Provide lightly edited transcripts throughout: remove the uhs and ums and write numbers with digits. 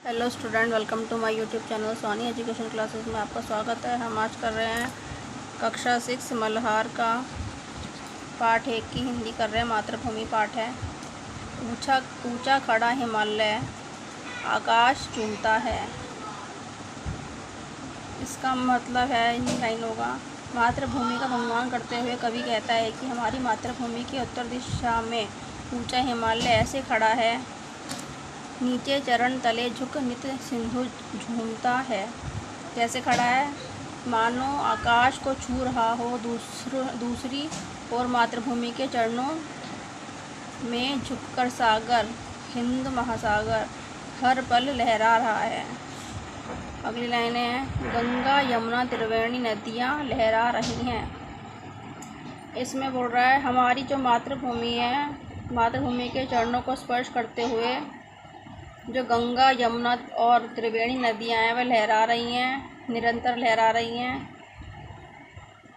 Hello student, welcome to my YouTube channel Sony education classes में आपका स्वागत है। हम आज कर रहे हैं कक्षा 6 मल्हार का पाठ 1 की हिंदी कर रहे हैं। मातृभूमि पाठ है। ऊंचा ऊंचा खड़ा हिमालय आकाश चूमता है। इसका मतलब है इन लाइनों का, मातृभूमि का गुणगान करते हुए कवि कहता है कि हमारी मातृभूमि की उत्तर दिशा में ऊंचा हिमालय ऐसे खड़ा है, नीचे चरण तले झुक नित्य सिंधु झूमता है। कैसे खड़ा है? मानो आकाश को छू रहा हो, दूसरी ओर मातृभूमि के चरणों में झुककर सागर, हिंद महासागर हर पल लहरा रहा है। अगली लाइनें हैं, गंगा यमुना त्रिवेणी नदियाँ लहरा रही हैं। इसमें बोल रहा है हमारी जो मातृभूमि है, मातृभूमि के चरणों को स्पर्श करते हुए जो गंगा यमुना और त्रिवेणी नदियाँ हैं वह लहरा रही हैं, निरंतर लहरा रही हैं।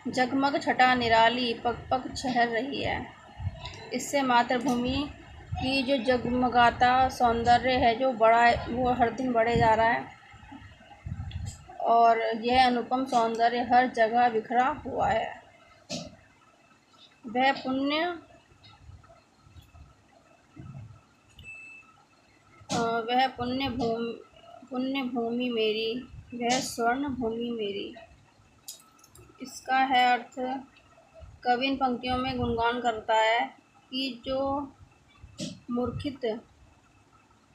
जगमग छटा निराली पग पग छहर रही है। इससे मातृभूमि की जो जगमगाता सौंदर्य है जो बड़ा वो हर दिन बढ़े जा रहा है, और यह अनुपम सौंदर्य हर जगह बिखरा हुआ है। वह पुण्य भूमि मेरी, वह स्वर्ण भूमि मेरी। इसका है अर्थ, कवि इन पंक्तियों में गुणगान करता है कि जो मूर्खित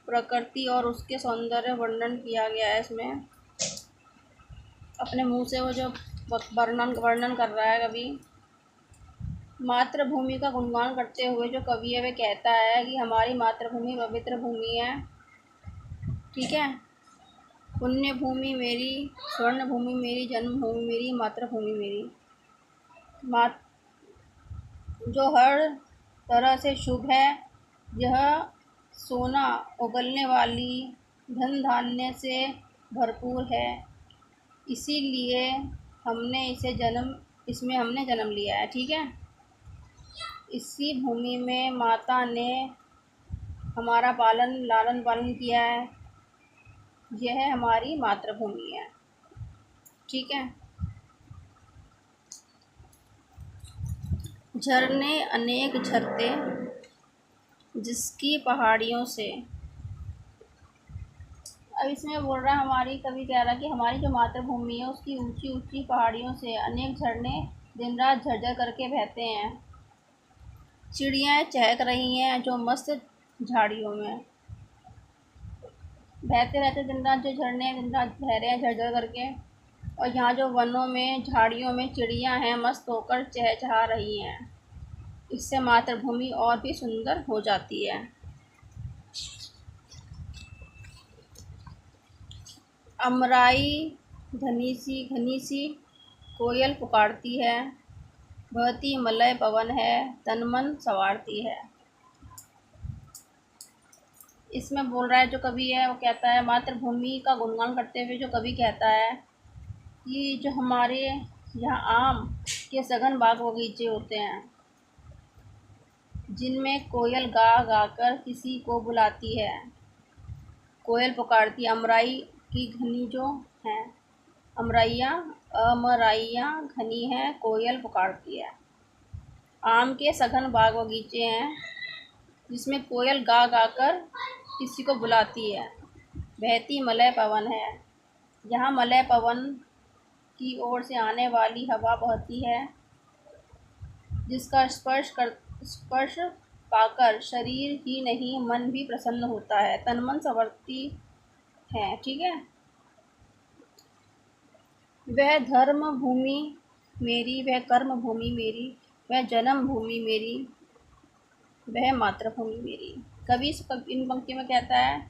प्रकृति और उसके सौंदर्य वर्णन किया गया है, इसमें अपने मुंह से वो जो वर्णन कर रहा है कवि, मातृभूमि का गुणगान करते हुए जो कवि है वह कहता है कि हमारी मातृभूमि पवित्र भूमि है। ठीक है, पुण्य भूमि मेरी, स्वर्ण भूमि मेरी, जन्मभूमि मेरी, मातृभूमि मेरी। जो हर तरह से शुभ है, यह सोना उगलने वाली, धन धान्य से भरपूर है। इसीलिए इसमें हमने जन्म लिया है। ठीक है, इसी भूमि में माता ने हमारा लालन पालन किया है। यह हमारी मातृभूमि है। ठीक है, झरने अनेक झरते जिसकी पहाड़ियों से। अब इसमें बोल रहा है, हमारी कवि कह रहा है कि हमारी जो मातृभूमि है उसकी ऊंची ऊंची पहाड़ियों से अनेक झरने दिन रात झरझर करके बहते हैं। चिड़ियाँ चहक रही हैं जो मस्त झाड़ियों में बहते रहते, दिन रात जो झरने दिन रात बह रहे हैं झरझर करके। और यहाँ जो वनों में झाड़ियों में चिड़ियाँ हैं मस्त होकर चहचहा रही हैं। इससे मातृभूमि और भी सुंदर हो जाती है। अमराई घनी सी कोयल पुकारती है, बहती मलय पवन है, तन मन संवारती है। इसमें बोल रहा है जो कवि है वो कहता है, मातृभूमि का गुणगान करते हुए जो कवि कहता है कि जो हमारे यहाँ आम के सघन बाग बगीचे होते हैं, जिनमें कोयल गा गा कर किसी को बुलाती है। कोयल पुकारती, अमराई की घनी जो है, अमराइयाँ घनी है, कोयल पुकारती है। आम के सघन बाग बगीचे हैं जिसमें कोयल गा गा कर किसी को बुलाती है। बहती मलय पवन है, जहाँ मलय पवन की ओर से आने वाली हवा बहती है, जिसका स्पर्श पाकर शरीर ही नहीं मन भी प्रसन्न होता है, तन मन संवरती है। ठीक है, वह धर्म भूमि मेरी, वह कर्म भूमि मेरी, वह जन्म भूमि मेरी, वह मातृभूमि मेरी। कवि इन पंक्तियों में कहता है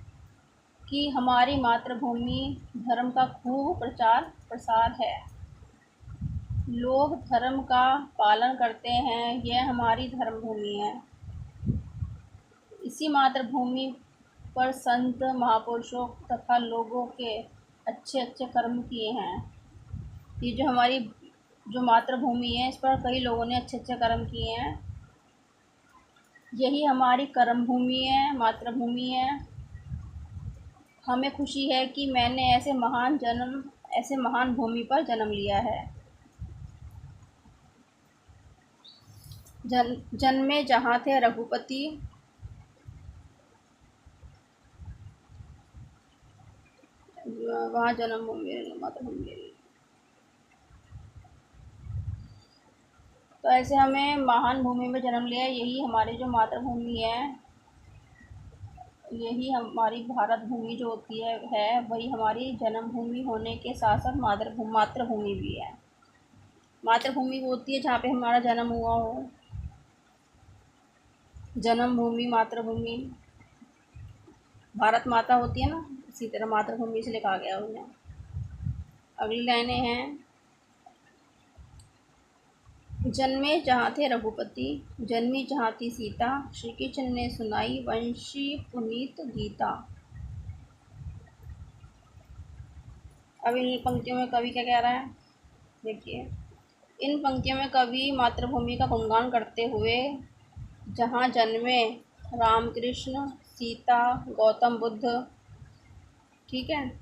कि हमारी मातृभूमि धर्म का खूब प्रचार प्रसार है। लोग धर्म का पालन करते हैं, यह हमारी धर्म भूमि है। इसी मातृभूमि पर संत महापुरुषों तथा लोगों के अच्छे अच्छे कर्म किए हैं। ये जो हमारी जो मातृभूमि है, इस पर कई लोगों ने अच्छे अच्छे कर्म किए हैं। यही हमारी कर्म भूमि है, मातृभूमि है। हमें खुशी है कि मैंने ऐसे महान भूमि पर जन्म लिया है। जन्मे जहाँ थे रघुपति, वहाँ जन्मभूमि मातृभूमि मेरी। तो ऐसे हमें महान भूमि में जन्म लिया, यही हमारी जो मातृभूमि है, यही हमारी भारत भूमि जो होती है वही हमारी जन्मभूमि होने के साथ साथ मातृभूमि भी है। मातृभूमि वो होती है जहाँ पे हमारा जन्म हुआ हो, जन्मभूमि मातृभूमि। भारत माता होती है ना, इसी तरह मातृभूमि से लिखा गया उन्हें। अगली लाइनें हैं, जन्मे जहाँ थे रघुपति, जन्मी जहाँ थी सीता, श्री कृष्ण ने सुनाई वंशी पुनीत गीता। अब इन पंक्तियों में कवि क्या कह रहा है, देखिए। इन पंक्तियों में कवि मातृभूमि का गुणगान करते हुए जहाँ जन्मे रामकृष्ण, सीता, गौतम बुद्ध, ठीक है,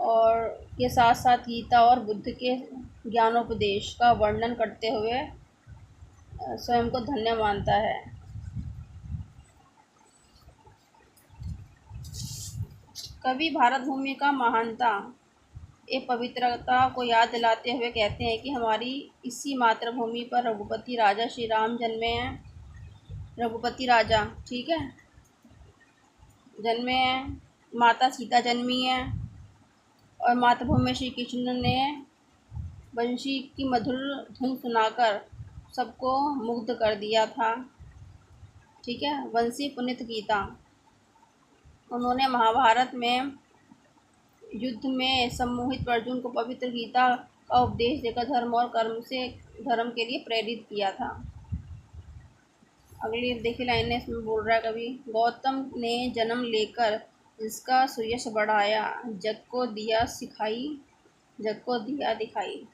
और ये साथ साथ गीता और बुद्ध के ज्ञानोपदेश का वर्णन करते हुए स्वयं को धन्य मानता है। कवि भारत भूमि का महानता एक पवित्रता को याद दिलाते हुए कहते हैं कि हमारी इसी मातृभूमि पर रघुपति राजा श्री राम जन्मे हैं। रघुपति राजा, ठीक है, जन्मे हैं, माता सीता जन्मी है, और मातृभूमि में श्री कृष्ण ने बंशी की मधुर धुन सुनाकर सबको मुग्ध कर दिया था, ठीक है। वंशी पुनित गीता, उन्होंने महाभारत में युद्ध में सम्मोहित अर्जुन को पवित्र गीता का उपदेश देकर धर्म के लिए प्रेरित किया था। अगली देखिए लाइनें इसमें बोल रहा है कवि, गौतम ने जन्म लेकर जिसका सुयश बढ़ाया, जग को दिया दिखाई।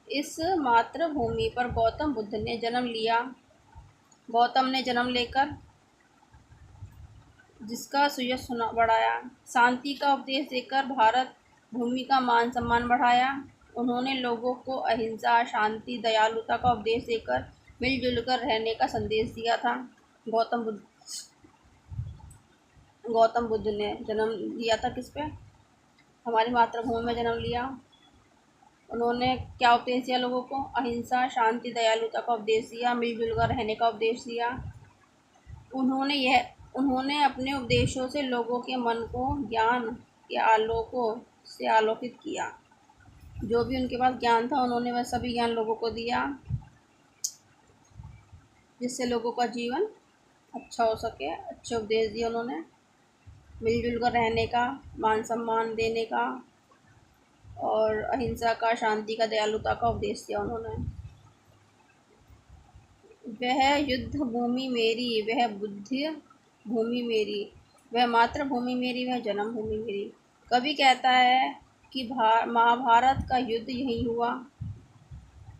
इस मातृभूमि पर गौतम बुद्ध ने जन्म लिया। गौतम ने जन्म लेकर जिसका सुयश बढ़ाया, शांति का उपदेश देकर भारत भूमि का मान सम्मान बढ़ाया। उन्होंने लोगों को अहिंसा, शांति, दयालुता का उपदेश देकर मिलजुल कर रहने का संदेश दिया था। गौतम बुद्ध ने जन्म लिया था किस पे, हमारी मातृभूमि में जन्म लिया। उन्होंने क्या उपदेश दिया लोगों को, अहिंसा, शांति, दयालुता का उपदेश दिया, मिलजुल कर रहने का उपदेश दिया। उन्होंने अपने उपदेशों से लोगों के मन को ज्ञान के आलोकों से आलोकित किया। जो भी उनके पास ज्ञान था उन्होंने वह सभी ज्ञान लोगों को दिया, जिससे लोगों का जीवन अच्छा हो सके। अच्छे उपदेश दिए उन्होंने, मिलजुल कर रहने का, मान सम्मान देने का, और अहिंसा का, शांति का, दयालुता का उपदेश दिया उन्होंने। वह युद्ध भूमि मेरी, वह बुद्ध भूमि मेरी, वह मातृभूमि मेरी, वह जन्मभूमि मेरी। कवि कहता है कि महाभारत का युद्ध यही हुआ।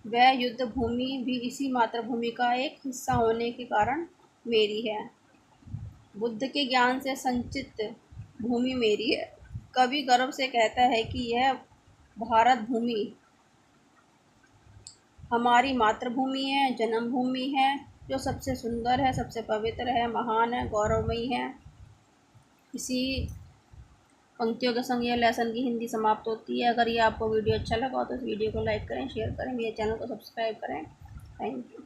वह युद्ध भूमि भी इसी मातृभूमि का एक हिस्सा होने के कारण मेरी है। बुद्ध के ज्ञान से संचित भूमि मेरी है। कवि गर्व से कहता है कि यह भारत भूमि हमारी मातृभूमि है, जन्मभूमि है, जो सबसे सुंदर है, सबसे पवित्र है, महान है, गौरवमयी है। इसी पंक्तियों के संग यह लेसन की हिंदी समाप्त होती है। अगर ये आपको वीडियो अच्छा लगा हो तो इस वीडियो को लाइक करें, शेयर करें, मेरे चैनल को सब्सक्राइब करें। Thank you.